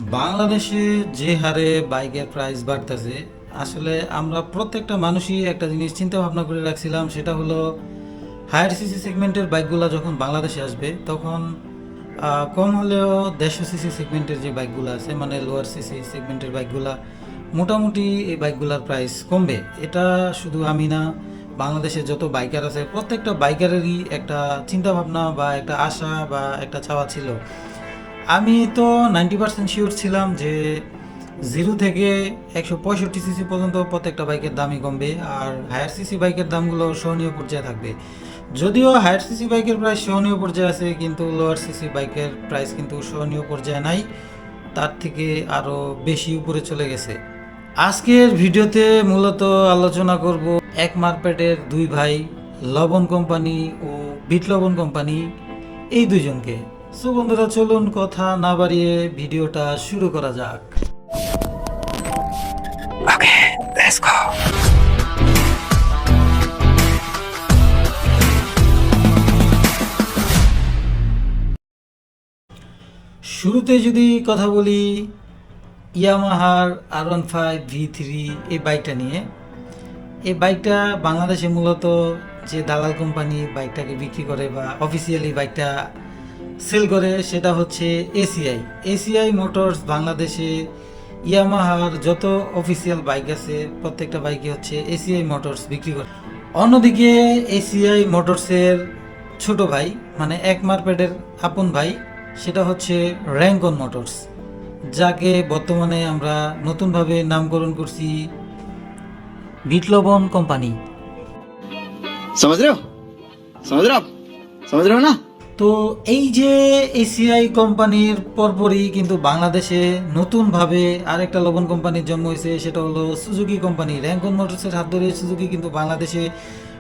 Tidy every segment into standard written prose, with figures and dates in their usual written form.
বাংলাদেশে যে হারে বাইকের প্রাইস বাড়তেছে, আসলে আমরা প্রত্যেকটা মানুষই একটা জিনিস চিন্তা ভাবনা করে রাখছিলাম, সেটা হলো হায়ার সিসি সেগমেন্টের বাইকগুলো যখন বাংলাদেশে আসবে তখন কম হলেও 150 সিসি সেগমেন্টের যে বাইকগুলো আছে, মানে লোয়ার সিসি সেগমেন্টের বাইকগুলা মোটামুটি এই বাইকগুলোর প্রাইস কমবে। এটা শুধু আমি না, বাংলাদেশে যত বাইকার আছে প্রত্যেকটা বাইকারেরই একটা চিন্তা ভাবনা বা একটা আশা বা একটা চাওয়া ছিল। আমি তো 90% শিওর ছিলাম যে 0 থেকে 165 সিসি পর্যন্ত প্রত্যেকটা বাইকের দামই কমবে, আর হায়ার সিসি বাইকের দামগুলো সহনীয় পর্যায়ে থাকবে। যদিও হায়ার সিসি বাইকের প্রাইস সহনীয় পর্যায়ে আছে, কিন্তু লোয়ার সিসি বাইকের প্রাইস কিন্তু সহনীয় পর্যায়ে নাই, তার থেকে আরও বেশি উপরে চলে গেছে। আজকের ভিডিওতে মূলত আলোচনা করব এক মার্কেটের দুই ভাই, লবণ কোম্পানি ও বিট লবণ কোম্পানি, এই দুইজনকে। সো বন্ধুরা, চলুন কথা না বাড়িয়ে ভিডিওটা শুরু করা যাক। শুরুতে যদি কথা বলি ইয়ামাহার R15V3 এই বাইকটা নিয়ে। এই বাইকটা বাংলাদেশে মূলত যে দালাল কোম্পানি বাইকটাকে বিক্রি করে বা অফিসিয়ালি বাইকটা সেল করে সেটা হচ্ছে এসিআই। এসিআই মোটরস বাংলাদেশে ইয়ামাহার যত অফিসিয়াল বাইক আছে প্রত্যেকটা বাইকে হচ্ছে এসিআই মোটরস বিক্রি করে। অন্যদিকে এসিআই মোটরসের ছোট ভাই, মানে এক মার্কেটের আপন ভাই, সেটা হচ্ছে র্যাঙ্কন মোটরস, যাকে বর্তমানে আমরা নতুনভাবে নামকরণ করছি বিট লবণ কোম্পানি। समझ रहे हो समझ रहे हो आप समझ रहे हो ना। তো এই যে এসিআই কোম্পানির পরপরই কিন্তু বাংলাদেশে নতুনভাবে আরেকটা লবণ কোম্পানির জন্ম হয়েছে, সেটা হলো সুজুকি কোম্পানি। র্যাঙ্কন মোটরসের হাত ধরে সুজুকি কিন্তু বাংলাদেশে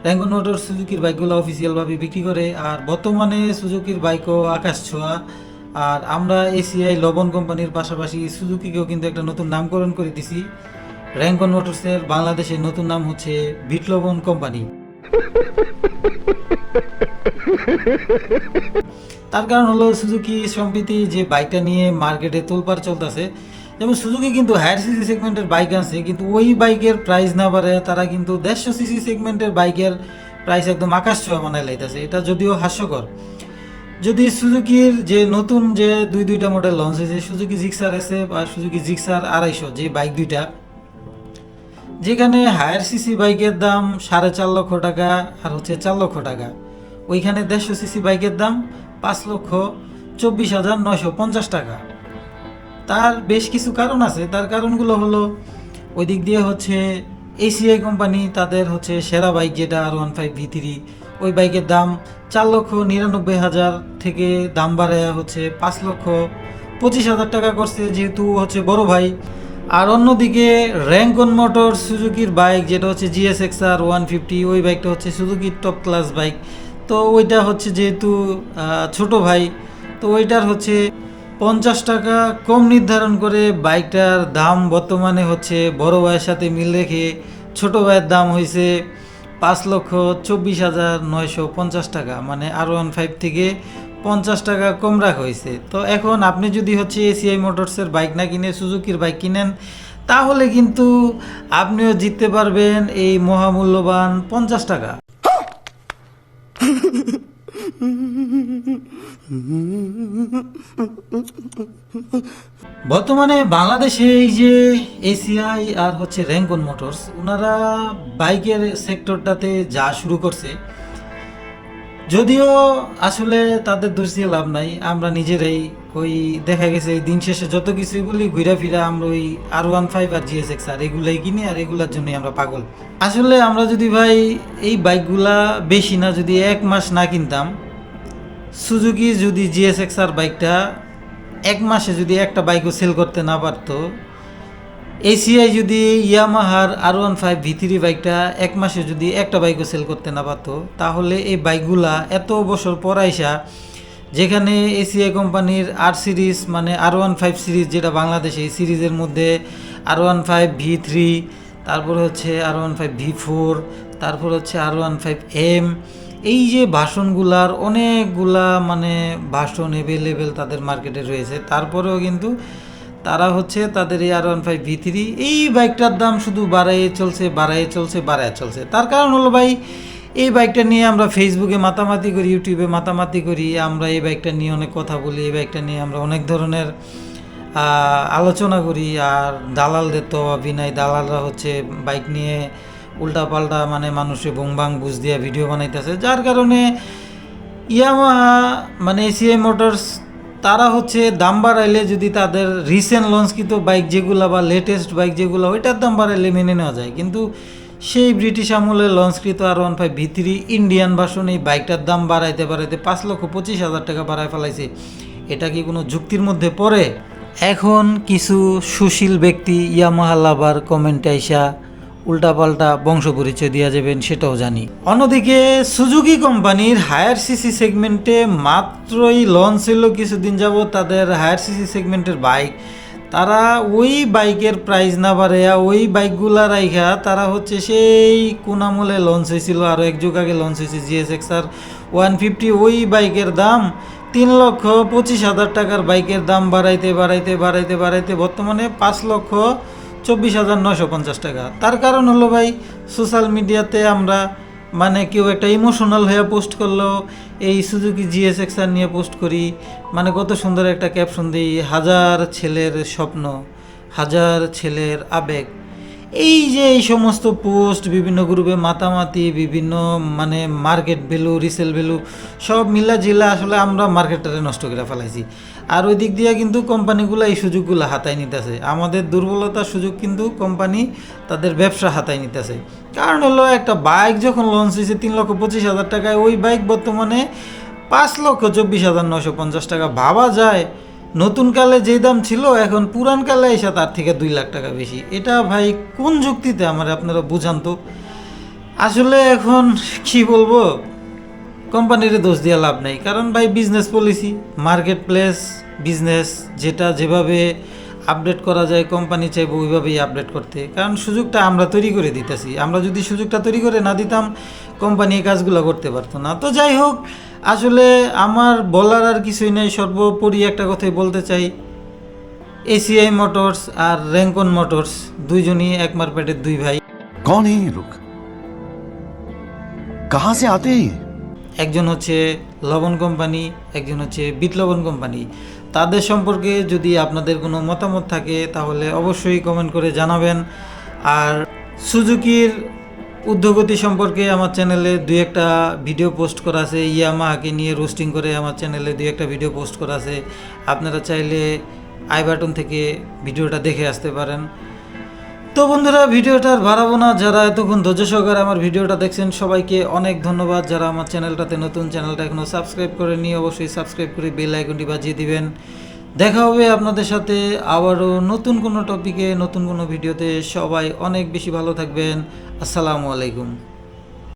র্যাঙ্কন মোটরস সুজুকির বাইকগুলো অফিসিয়ালভাবে বিক্রি করে, আর বর্তমানে সুজুকির বাইকও আকাশ ছোঁয়া। আর আমরা এসিআই লবণ কোম্পানির পাশাপাশি সুজুকিকেও কিন্তু একটা নতুন নামকরণ করে দিছি। র্যাঙ্কন মোটরসের বাংলাদেশের নতুন নাম হচ্ছে বিট লবণ কোম্পানি। তার কারণ হলো সুজুকি সম্প্রতি যে বাইকটা নিয়ে মার্কেটে তোলপাড় চলতেছে, যেমন সুজুকি কিন্তু হায়ার সিসি সেগমেন্টের বাইক আছে, কিন্তু ওই বাইকের প্রাইস না বাড়ে তারা কিন্তু 150 সিসি সেগমেন্টের বাইকের প্রাইস একদম আকাশ ছোঁয়া বানায় লাইতেছে। এটা যদিও হাস্যকর। যদি সুজুকির যে নতুন যে দুইটা মডেল লঞ্চ হয়েছে, সুজুকি জিক্সার এসে বা সুজুকি জিক্সার 250, যে বাইক দুইটা, যেখানে হায়ার সিসি বাইকের দাম 4.5 লক্ষ টাকা আর হচ্ছে 4 লক্ষ টাকা, ওইখানে 150 সিসি বাইকের দাম 5,24,950 টাকা। তার বেশ কিছু কারণ আছে। তার কারণগুলো হলো, ওই দিক দিয়ে হচ্ছে এসিআই কোম্পানি তাদের হচ্ছে সেরা বাইক যেটা R15V3, ওই বাইকের দাম 4,99,000 থেকে দাম বাড়ায় হচ্ছে 5,25,000 টাকা করছে, যেহেতু হচ্ছে বড় ভাই। আর অন্যদিকে র্যাঙ্কন মোটর সুজুকির বাইক যেটা হচ্ছে GSX-R 150, ওই বাইকটা হচ্ছে সুজুকির টপ ক্লাস বাইক। তো ওইটা হচ্ছে যেহেতু ছোট ভাই, তো ওইটার হচ্ছে 50 টাকা কম নির্ধারণ করে বাইকটার দাম বর্তমানে হচ্ছে বড় ভাইয়ের সাথে মিল রেখে ছোট ভাইয়ের দাম হয়েছে 5,24,950 টাকা, মানে R15 থেকে 50 টাকা কম রাখা হয়েছে। তো এখন আপনি যদি হচ্ছে এসিআই মোটরসের বাইক না কিনে সুজুকির বাইক কিনেন, তাহলে কিন্তু আপনিও জিততে পারবেন এই মহামূল্যবান 50 টাকা। বর্তমানে বাংলাদেশে এই যে এসিআই আর হচ্ছে র্যাঙ্কন মোটরস, ওনারা বাইকের সেক্টরটাতে যা শুরু করছে, যদিও আসলে তাদের দোষ দিয়ে লাভ নাই, আমরা নিজেরাই ওই দেখা গেছে দিন শেষে যত কিছুই বলি ঘুরা ফিরা আমরা ওই R15 আর GSX-R এগুলাই কিনি, আর এগুলার জন্যই আমরা পাগল। আসলে আমরা যদি ভাই এই বাইকগুলা বেশি না, যদি 1 মাস না কিনতাম, সুজুকি যদি GSX-R বাইকটা 1 মাসে যদি একটা বাইকও সেল করতে না পারতো, এসিআই যদি ইয়ামাহার R15V3 বাইকটা 1 মাসে যদি একটা বাইকও সেল করতে না পারতো, তাহলে এই বাইকগুলা এত বছর পর আইসা, যেখানে এসিআই কোম্পানির R সিরিজ মানে R15 সিরিজ যেটা বাংলাদেশে, এই সিরিজের মধ্যে R15V3, তারপরে হচ্ছে R15V4, তারপর হচ্ছে R15M, এই যে ভার্সনগুলার অনেকগুলা মানে ভার্সন অ্যাভেলেবেল তাদের মার্কেটে রয়েছে, তারপরেও কিন্তু তারা হচ্ছে তাদের এই R15V3 এই বাইকটার দাম শুধু বাড়াইয়ে চলছে। তার কারণ হলো ভাই, এই বাইকটা নিয়ে আমরা ফেসবুকে মাতামাতি করি, ইউটিউবে মাতামাতি করি, আমরা এই বাইকটা নিয়ে অনেক কথা বলি, এই বাইকটা নিয়ে আমরা অনেক ধরনের আলোচনা করি। আর দালালদের তো অভাবই নাই, দালালরা হচ্ছে বাইক নিয়ে উল্টাপাল্টা মানে মানুষের বুংবাং বুঝ দিয়া ভিডিও বানাইতেছে, যার কারণে ইয়ামাহা মানে এসিআই মোটরস তারা হচ্ছে দাম বাড়াইলে যদি তাদের রিসেন্ট লঞ্চকৃত বাইক যেগুলো বা লেটেস্ট বাইক যেগুলো ওইটার দাম বাড়াইলে মেনে নেওয়া যায়, কিন্তু সেই ব্রিটিশ আমলে লঞ্চকৃত R15V3 ইন্ডিয়ান ভার্সন এই বাইকটার দাম বাড়াইতে 5,25,000 টাকা বাড়ায় ফেলাইছে। এটা কি কোনো যুক্তির মধ্যে পড়ে? এখন কিছু সুশীল ব্যক্তি ইয়ামাহা লাভার কমেন্টে আইসা উল্টাপাল্টা বংশ পরিচয় দেওয়া যাবেন সেটাও জানি। অন্যদিকে সুজুকি কোম্পানির হায়ার সিসি সেগমেন্টে মাত্রই লঞ্চ হলো কিছুদিন যাবত তাদের হায়ার সিসি সেগমেন্টের বাইক। তারা ওই বাইকের প্রাইস না বাড়াইয়া ওই বাইকগুলা রাইখা তারা হচ্ছে সেই কোন আমলে লঞ্চ হয়েছিল, আরও এক যুগ আগে লঞ্চ হয়েছে GSX-R 150, ওই বাইকের দাম 3,25,000 টাকার বাইকের দাম বাড়াইতে বর্তমানে 5,24,950 টাকা। তার কারণ হলো ভাই, সোশ্যাল মিডিয়াতে আমরা মানে কেউ একটা ইমোশনাল হয়ে পোস্ট করলো, এই সুজুকি GSX-R নিয়ে পোস্ট করি, মানে কত সুন্দর একটা ক্যাপশন দিই, 1000 ছেলের স্বপ্ন, 1000 ছেলের আবেগ। এই যে এই সমস্ত পোস্ট বিভিন্ন গ্রুপে মাতামাতি, বিভিন্ন মানে মার্কেট ভ্যালু, রিসেল ভ্যালু সব মিলা জিলা আসলে আমরা মার্কেটটারে নষ্ট করে ফেলাইছি। আর ওই দিক দিয়ে কিন্তু কোম্পানিগুলো এই সুযোগগুলো হাতায় নিতেছে, আমাদের দুর্বলতার সুযোগ কিন্তু কোম্পানি তাদের ব্যবসা হাতায় নিতেছে। কারণ হলো একটা বাইক যখন লঞ্চ হয়েছে 3,25,000 টাকায়, ওই বাইক বর্তমানে 5,24,950 টাকা। ভাবা যায় নতুন কালে যেই দাম ছিল এখন পুরান কালে এসে তার থেকে 2 লাখ টাকা বেশি। এটা ভাই কোন যুক্তিতে আমার আপনারা বুঝান তো। আসলে এখন কি বলবো, কোম্পানির দোষ দিয়ে লাভ নেই, কারণ ভাই business policy, market place business, যেটা যেভাবে আপডেট করা যায় কোম্পানি চাইবো ওইভাবেই আপডেট করতে, কারণ সুযোগটা আমরা তৈরি করে দিতেছি। আমরা যদি সুযোগটা তৈরি করে না দিতাম কোম্পানি এই কাজগুলো করতে পারতো না। তো যাই হোক, আসলে আমার বলার আর কিছুই নেই, সর্বোপরি একটা কথাই বলতে চাই, এসিআই মোটরস আর র্যাঙ্কন মোটরস দুইজনই এক মারপেটের দুই ভাই। कौन है ये लोग? कहां से आते हैं? একজন হচ্ছে লবণ কোম্পানি, একজন হচ্ছে বিটলবণ কোম্পানি। তাদের সম্পর্কে যদি আপনাদের কোনো মতামত থাকে তাহলে অবশ্যই কমেন্ট করে জানাবেন। আর সুজুকির উদ্যোগতি সম্পর্কে আমার চ্যানেলে 2-1টা ভিডিও পোস্ট করা আছে, ইয়ামাহাকে নিয়ে রোস্টিং করে আমার চ্যানেলে 2-1টা ভিডিও পোস্ট করা আছে, আপনারা চাইলে আই বাটন থেকে ভিডিওটা দেখে আসতে পারেন। তো বন্ধুরা, ভিডিওটা আর বাড়াবো না, যারা এতক্ষণ ধৈর্য সহকারে আমার ভিডিওটা দেখছেন সবাইকে অনেক ধন্যবাদ। যারা আমার চ্যানেলটাতে নতুন, চ্যানেলটা এখনও সাবস্ক্রাইব করেনি অবশ্যই সাবস্ক্রাইব করে বেল আইকনটি বাজিয়ে দিবেন। দেখা হবে আপনাদের সাথে আবারও নতুন কোনো টপিকে, নতুন কোনো ভিডিওতে। সবাই অনেক বেশি ভালো থাকবেন। আসসালামু আলাইকুম।